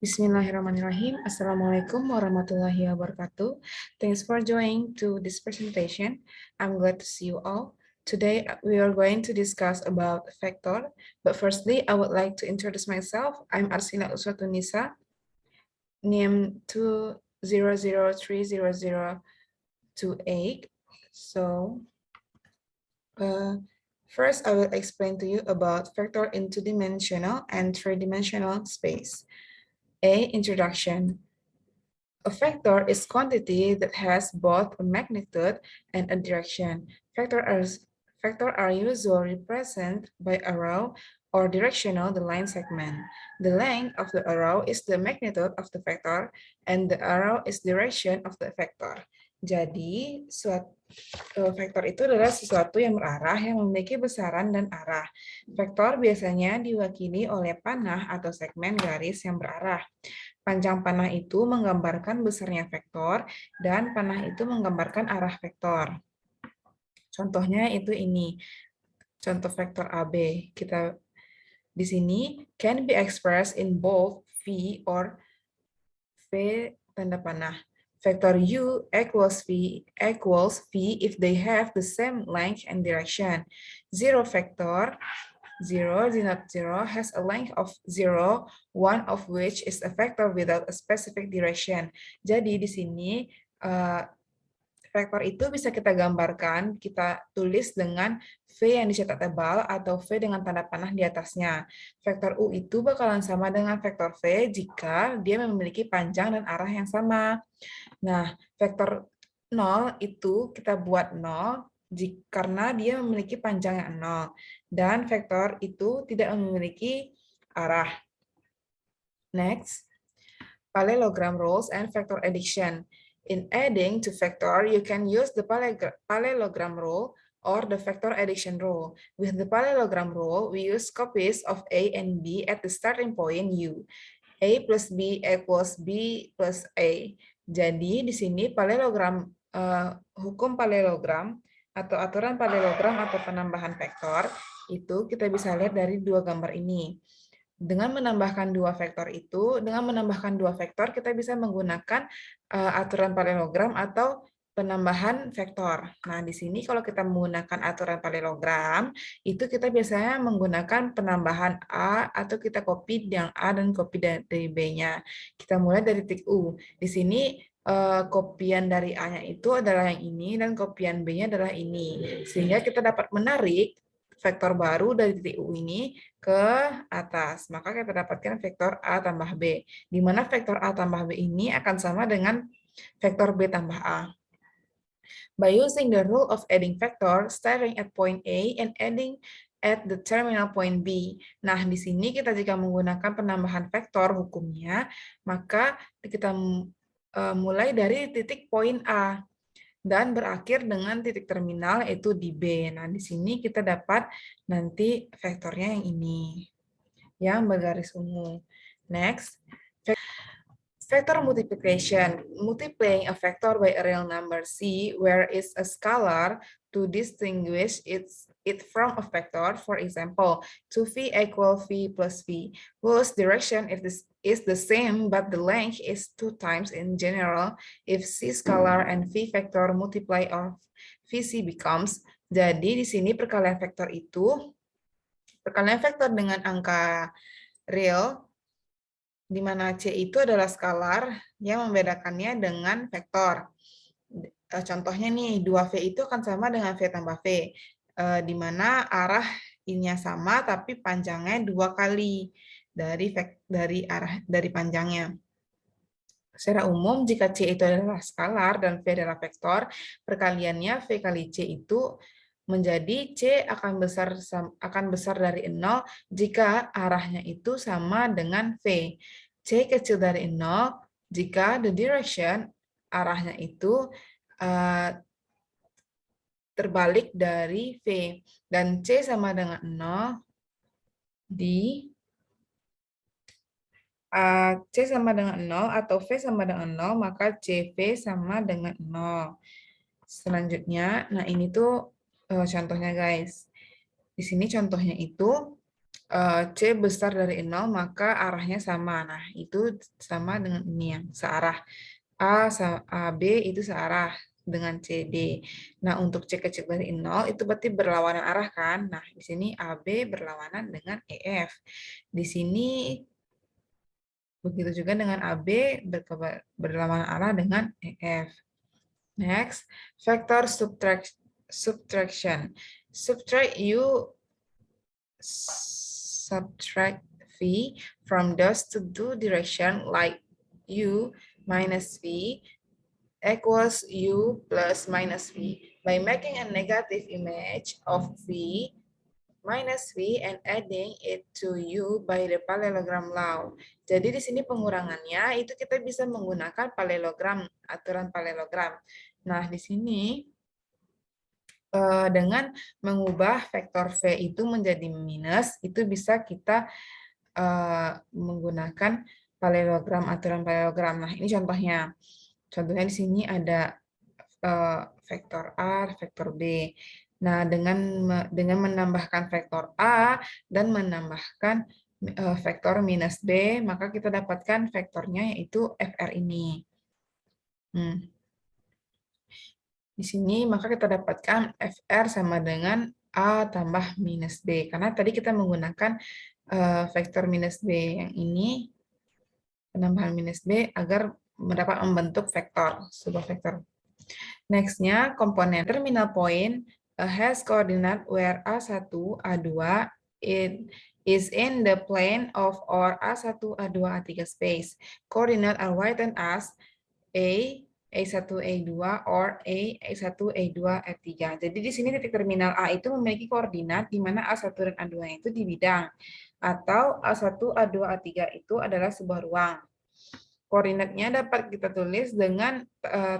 Bismillahirrahmanirrahim. Assalamualaikum warahmatullahi wabarakatuh. Thanks for joining to this presentation. I'm glad to see you all. Today we are going to discuss about vector. But firstly, I would like to introduce myself. I'm Arsila Uswatunisa, NIM 200300028. So first, I will explain to you about vector in two-dimensional and three-dimensional space. Introduction. A vector is quantity that has both a magnitude and a direction. Vectors are usually represented by arrow or directional the line segment. The length of the arrow is the magnitude of the vector and the arrow is direction of the vector. Jadi, vektor itu adalah sesuatu yang berarah yang memiliki besaran dan arah. Vektor biasanya diwakili oleh panah atau segmen garis yang berarah. Panjang panah itu menggambarkan besarnya vektor dan panah itu menggambarkan arah vektor. Contohnya itu ini. Contoh vektor AB. Kita di sini can be expressed in both V or V tanda panah. Vector U equals V if they have the same length and direction. Zero vector, 0 has a length of 0, one of which is a vector without a specific direction. Jadi di sini vektor itu bisa kita gambarkan, kita tulis dengan V yang dicetak tebal atau V dengan tanda panah di atasnya. Vektor U itu bakalan sama dengan vektor V jika dia memiliki panjang dan arah yang sama. Nah, vektor 0 itu kita buat 0 karena dia memiliki panjang yang 0. Dan vektor itu tidak memiliki arah. Next, parallelogram rules and vector addition. In adding to vector, you can use the parallelogram rule or the vector addition rule. With the parallelogram rule, we use copies of A and B at the starting point U. A plus B equals B plus A. Jadi di sini parallelogram, hukum parallelogram atau aturan parallelogram atau penambahan vektor itu kita bisa lihat dari dua gambar ini. Dengan menambahkan dua vektor kita bisa menggunakan aturan parallelogram atau penambahan vektor. Nah, di sini kalau kita menggunakan aturan parallelogram, itu kita biasanya menggunakan penambahan A atau kita copy yang A dan copy dari B-nya. Kita mulai dari titik U. Di sini kopian dari A-nya itu adalah yang ini dan kopian B-nya adalah ini. Sehingga kita dapat menarik vektor baru dari titik U ini ke atas. Maka kita dapatkan vektor A tambah B. Di mana vektor A tambah B ini akan sama dengan vektor B tambah A. By using the rule of adding vector, starting at point A and adding at the terminal point B. Nah, di sini kita jika menggunakan penambahan vektor hukumnya, maka kita mulai dari titik poin A dan berakhir dengan titik terminal yaitu di B. Nah, di sini kita dapat nanti vektornya yang ini, yang bergaris ungu. Next, vector multiplication, multiplying a vector by a real number C where it's a scalar to distinguish it from a vector. For example, 2V equal V plus V, whose direction is the same but the length is 2 times in general. If C scalar and V vector multiply or VC becomes. Jadi di sini perkalian vektor dengan angka real, di mana C itu adalah skalar yang membedakannya dengan vektor. Contohnya nih, 2V itu akan sama dengan V tambah V, di mana arah ininya sama tapi panjangnya 2 kali dari panjangnya. Secara umum, jika C itu adalah skalar dan V adalah vektor, perkaliannya V kali C itu menjadi C akan besar dari 0 jika arahnya itu sama dengan V. C kecil dari 0 jika the direction arahnya itu terbalik dari V. Dan C sama dengan 0 C sama dengan 0 atau V sama dengan 0, maka CV sama dengan 0. Selanjutnya, nah ini tuh contohnya guys. Di sini contohnya itu C besar dari 0, maka arahnya sama. Nah, itu sama dengan ini yang searah. B itu searah dengan CD. Nah, untuk C kecil dari 0 itu berarti berlawanan arah kan? Nah, di sini AB berlawanan dengan EF. Di sini begitu juga dengan AB berlawanan arah dengan EF. Next, vector subtraction. Subtract V from those two direction like U minus V equals U plus minus V. By making a negative image of V minus V and adding it to U by the parallelogram law. Jadi di sini pengurangannya itu kita bisa menggunakan parallelogram, aturan parallelogram. Nah, di sini dengan mengubah vektor V itu menjadi minus, itu bisa kita menggunakan parallelogram, aturan parallelogram. Nah, ini contohnya. Contohnya di sini ada vektor A, vektor B. Nah, dengan menambahkan vektor A dan menambahkan vektor minus B, maka kita dapatkan vektornya yaitu FR ini. Di sini maka kita dapatkan FR sama dengan A tambah minus B. Karena tadi kita menggunakan vektor minus B yang ini, penambahan minus B, agar mendapat membentuk vektor, sebuah vektor. Next-nya, komponen terminal point has coordinate where A1, A2 it is in the plane of or A1, A2, A3 space. Coordinate are written as A, E1, E2, or E1, E2, E3. Jadi di sini titik terminal A itu memiliki koordinat di mana A1 dan A2 itu di bidang. Atau A1, A2, A3 itu adalah sebuah ruang. Koordinatnya dapat kita tulis dengan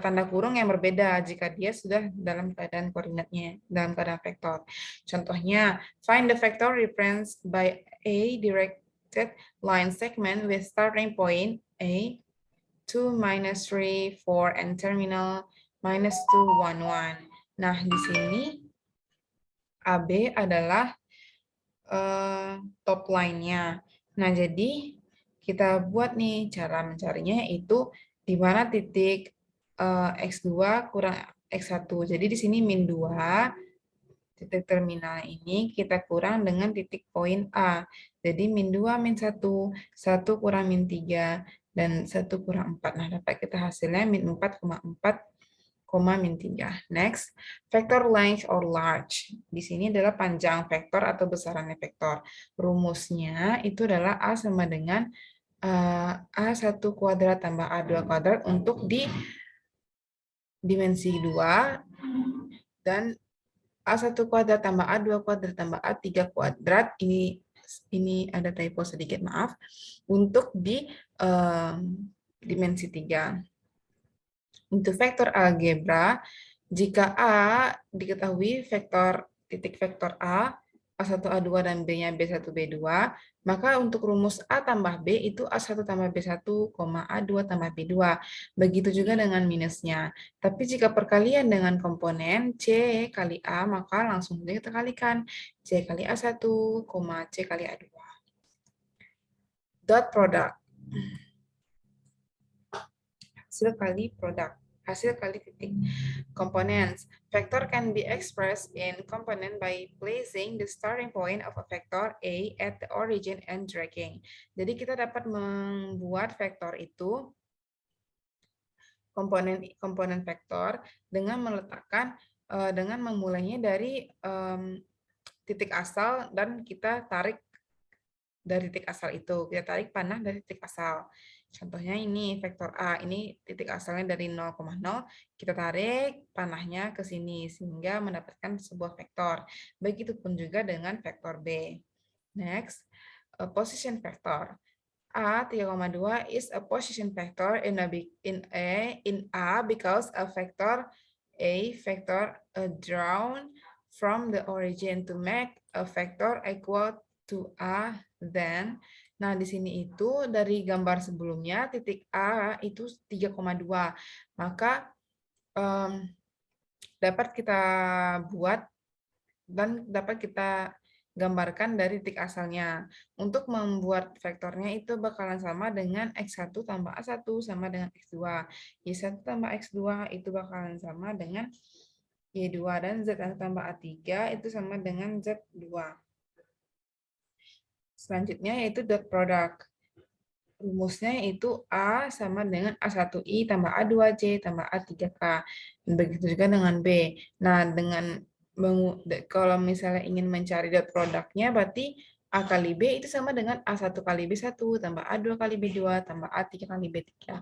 tanda kurung yang berbeda jika dia sudah dalam keadaan koordinatnya, dalam keadaan vektor. Contohnya, find the vector referenced by a directed line segment with starting point A, 2, minus 3, 4, and terminal minus 2, 1, 1. Nah, di sini AB adalah top line-nya. Nah, jadi kita buat nih cara mencarinya yaitu di mana titik X2 kurang X1. Jadi di sini min 2, titik terminal ini kita kurang dengan titik poin A. Jadi min 2, min 1, 1 kurang min 3, dan 1 kurang 4. Nah, dapat kita hasilnya min 4,4, min 3. Next, vector length or large. Di sini adalah panjang vektor atau besarannya vektor. Rumusnya itu adalah A sama dengan A1 kuadrat tambah A2 kuadrat untuk di dimensi 2 dan A1 kuadrat tambah A2 kuadrat tambah A3 kuadrat. Ini ada typo sedikit, maaf. Untuk di dimensi 3. Untuk vektor algebra, jika A diketahui titik vektor A, A1, A2, dan B-nya B1, B2, maka untuk rumus A tambah B itu A1 tambah B1, A2 tambah B2. Begitu juga dengan minusnya. Tapi jika perkalian dengan komponen C kali A, maka langsung saja kita kalikan. C kali A1, C kali A2. Dot product. Hasil kali produk. Hasil kali titik. Components. Vector can be expressed in component by placing the starting point of a vector A at the origin and dragging. Jadi kita dapat membuat vektor itu, komponen vektor, dengan meletakkan, dengan memulainya dari titik asal dan kita tarik dari titik asal itu. Kita tarik panah dari titik asal. Contohnya ini vektor A, ini titik asalnya dari 0,0, kita tarik panahnya ke sini sehingga mendapatkan sebuah vektor. Begitupun juga dengan vektor B. Next, position vector. A 3,2 is a position vector in A because a vector drawn from the origin to make a vector equal to A, then. Nah, di sini itu dari gambar sebelumnya titik A itu 3,2. Maka dapat kita buat dan dapat kita gambarkan dari titik asalnya. Untuk membuat vektornya itu bakalan sama dengan X1 tambah A1 sama dengan X2. Y1 tambah X2 itu bakalan sama dengan Y2 dan Z1 tambah A3 itu sama dengan Z2. Selanjutnya yaitu dot product. Rumusnya itu A sama dengan A1I tambah A2J tambah A3K. Begitu juga dengan B. Nah, kalau misalnya ingin mencari dot produknya, berarti A kali B itu sama dengan A1 kali B1 tambah A2 kali B2 tambah A3 kali B3.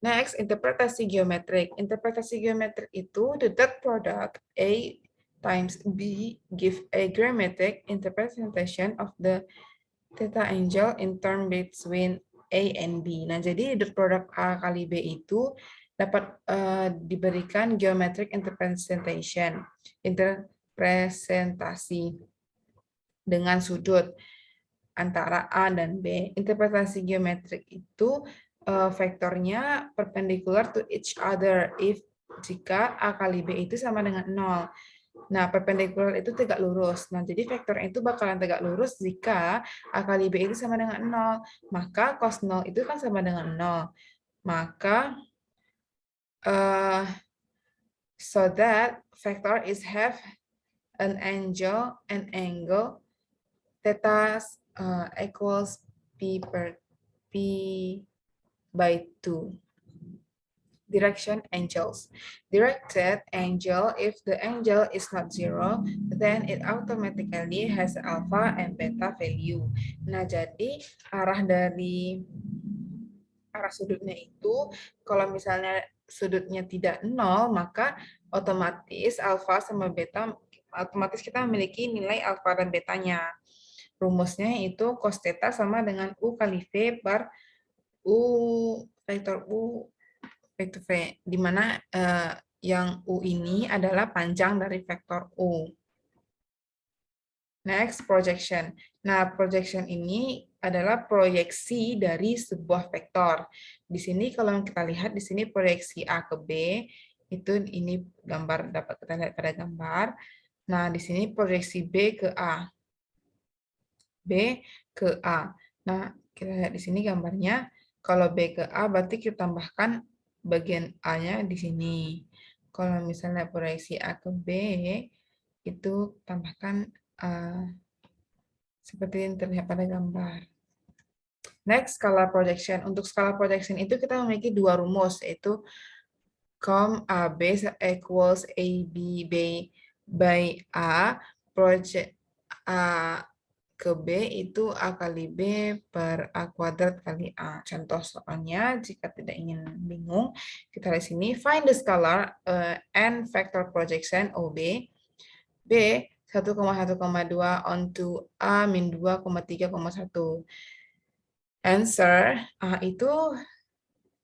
Next, interpretasi geometrik. Interpretasi geometrik itu the dot product A times B give a geometric interpretation of the theta angle in term between A and B. Nah, jadi dot product A kali B itu dapat diberikan geometric interpretasi dengan sudut antara A dan B. Interpretasi geometrik itu vektornya perpendicular to each other jika A kali B itu sama dengan 0. Nah, perpendicular itu tegak lurus. Nah, jadi vektornya itu bakalan tegak lurus jika A kali B itu sama dengan 0. Maka cos 0 itu kan sama dengan 0. Maka, so that vector is have an angle theta equals P by 2. Direction angles. Directed angle, if the angle is not zero, then it automatically has alpha and beta value. Nah, jadi arah sudutnya itu, kalau misalnya sudutnya tidak nol, maka otomatis alfa sama beta, otomatis kita memiliki nilai alfa dan betanya. Rumusnya itu cos theta sama dengan U kali V per vektor U vektor V, di mana yang U ini adalah panjang dari vektor U. Next, projection. Nah, projection ini adalah proyeksi dari sebuah vektor. Di sini kalau kita lihat di sini proyeksi A ke B, itu ini gambar dapat kita lihat pada gambar. Nah, di sini proyeksi B ke A. B ke A. Nah, kita lihat di sini gambarnya. Kalau B ke A berarti kita tambahkan bagian A-nya di sini. Kalau misalnya proyeksi A ke B, itu tambahkan seperti yang terlihat pada gambar. Next, scalar projection. Untuk scalar projection itu kita memiliki dua rumus, yaitu com AB equals AB by A, project A ke B itu A kali B per A kuadrat kali A. Contoh soalnya, jika tidak ingin bingung, kita lihat sini, find the scalar and vector projection OB, B 1,1,2 onto A min 2,3,1. Answer, A itu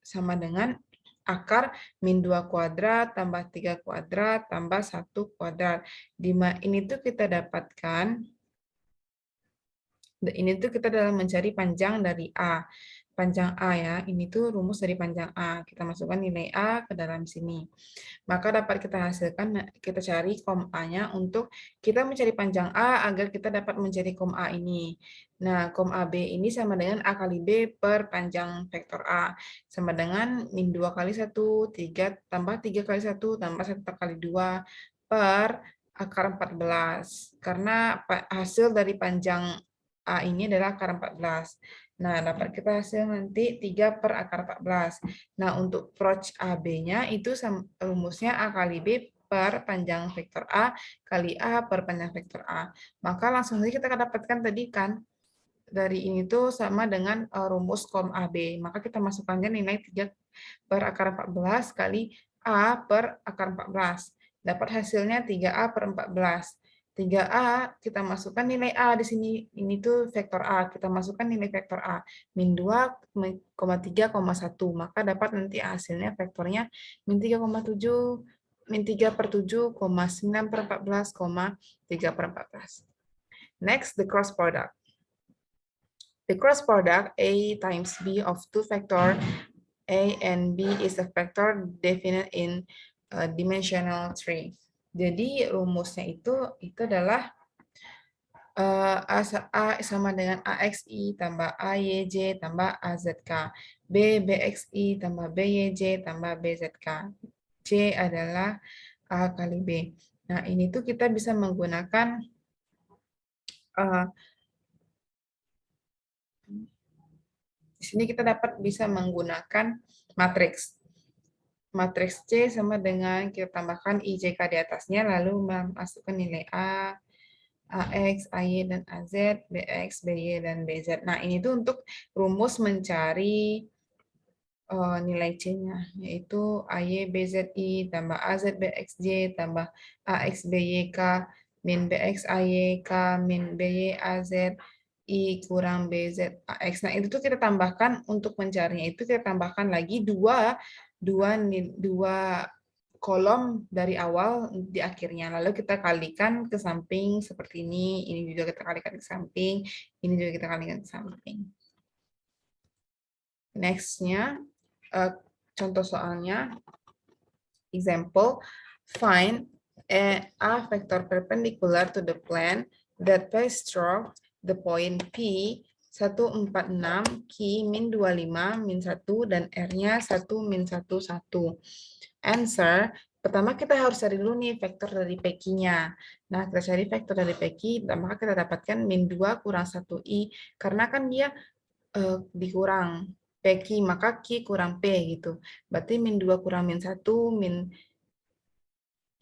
sama dengan akar min 2 kuadrat tambah 3 kuadrat tambah 1 kuadrat. Ini tuh kita dapatkan, ini tuh kita dalam mencari panjang dari A. Panjang A ya, ini tuh rumus dari panjang A. Kita masukkan nilai A ke dalam sini. Maka dapat kita hasilkan, kita cari kom A-nya untuk kita mencari panjang A agar kita dapat mencari kom A ini. Nah, kom AB ini sama dengan A kali B per panjang vektor A. Sama dengan min 2 kali 1, 3 tambah 3 kali 1 tambah 1 kali 2 per akar 14. Karena hasil dari panjang A ini adalah akar 14. Nah, dapat kita hasil nanti 3 per akar 14. Nah, untuk proc AB-nya itu rumusnya A kali B per panjang vektor A kali A per panjang vektor A. Maka langsung saja kita dapatkan tadi kan, dari ini tuh sama dengan rumus kom AB. Maka kita masukkannya nilai 3 per akar 14 kali A per akar 14. Dapat hasilnya 3A per 14. 3A, kita masukkan nilai A di sini. Ini tuh vektor A. Kita masukkan nilai vektor A. Min 2,3,1. Maka dapat nanti hasilnya vektornya min 3,7, min 3 per 7, 9 per 14, 3 per 14. Next, the cross product. The cross product A times B of two vector A and B is a vector definite in dimensional 3. Jadi rumusnya itu adalah A sama dengan AXI tambah AYJ tambah AZK. B, BXI tambah BYJ tambah BZK. C adalah A kali B. Nah, ini tuh kita bisa menggunakan di sini kita dapat bisa menggunakan matriks. Matriks C sama dengan kita tambahkan IJK di atasnya, lalu masukkan nilai A, AX, AY, dan AZ, BX, BY, dan BZ. Nah, ini tuh untuk rumus mencari nilai C-nya, yaitu AY, BZI, tambah AZ, BXJ, tambah AX, BYK, min BX, AYK, min BY, AZ, I kurang BZ, AX. Nah, itu tuh kita tambahkan untuk mencarinya. Itu kita tambahkan lagi dua kolom dari awal di akhirnya. Lalu kita kalikan ke samping seperti ini juga kita kalikan ke samping, ini juga kita kalikan ke samping. Next-nya, contoh soalnya, example, find a vector perpendicular to the plane that pays through the point P 146, Q min 25, min 1, dan R-nya 1, min 1, 1. Answer, pertama kita harus cari dulu nih vektor dari PQ-nya. Nah, kita cari vektor dari PQ, maka kita dapatkan min 2 kurang 1I, karena kan dia dikurang PQ, maka Q kurang P gitu. Berarti min 2 kurang min 1, min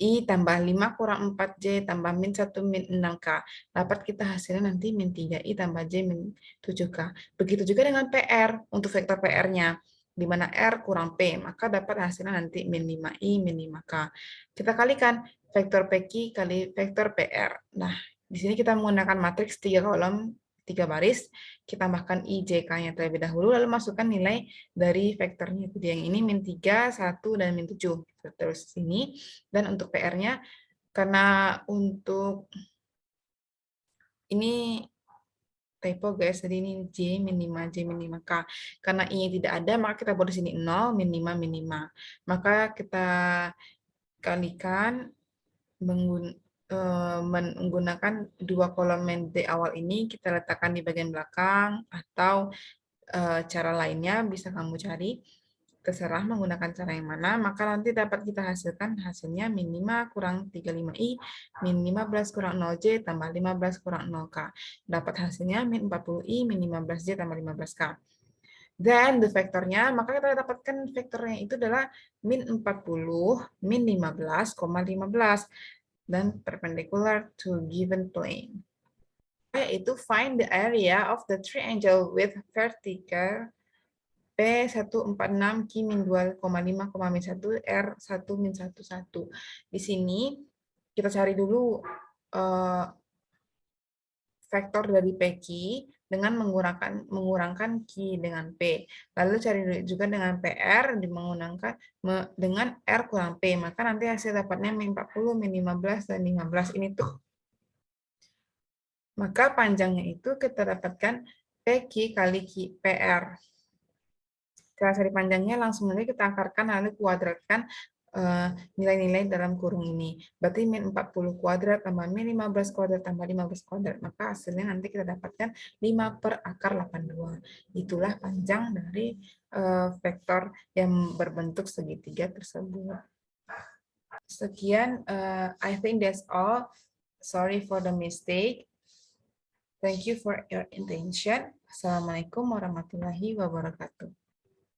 I tambah 5 kurang 4J tambah min 1 min 6K. Dapat kita hasilnya nanti min 3I tambah J min 7K. Begitu juga dengan PR untuk vektor PR-nya. Di mana R kurang P, maka dapat hasilnya nanti min 5I min 5K. Kita kalikan vektor PQ kali vektor PR. Nah, di sini kita menggunakan matriks 3 kolom, 3 baris. Kita tambahkan I, J, K-nya terlebih dahulu, lalu masukkan nilai dari vektornya. Jadi yang ini min 3, 1, dan min 7. Terus sini. Dan untuk PR-nya, karena untuk ini typo guys, jadi ini J min 5, J min 5K. Karena I-nya tidak ada, maka kita buat di sini 0, min 5, min 5. Maka kita kalikan menggunakan dua kolom di awal ini, kita letakkan di bagian belakang, atau cara lainnya bisa kamu cari. Terserah menggunakan cara yang mana, maka nanti dapat kita hasilkan hasilnya min 5 kurang 35I, min 15 kurang 0J, tambah 15 kurang 0K. Dapat hasilnya min 40I, min 15J, tambah 15K. Dan the vektornya, maka kita dapatkan vektornya itu adalah min 40, min 15, 15, dan perpendicular to given plane. Yaitu find the area of the triangle with vertical P146, Q min 2,5, min 1, R 1, min 1, 1. Di sini kita cari dulu vektor dari PQ dengan mengurangkan Q dengan P. Lalu cari juga dengan PR menggunakan dengan R kurang P. Maka nanti hasil dapatnya min 40, min 15, dan 15. Ini tuh. Maka panjangnya itu kita dapatkan PQ kali PR. Kita cari panjangnya, langsung nanti kita akarkan lalu kuadratkan nilai-nilai dalam kurung ini. Berarti min 40 kuadrat tambah min 15 kuadrat tambah 15 kuadrat. Maka hasilnya nanti kita dapatkan 5 per akar 82. Itulah panjang dari vektor yang berbentuk segitiga tersebut. Sekian, I think that's all. Sorry for the mistake. Thank you for your attention. Assalamualaikum warahmatullahi wabarakatuh.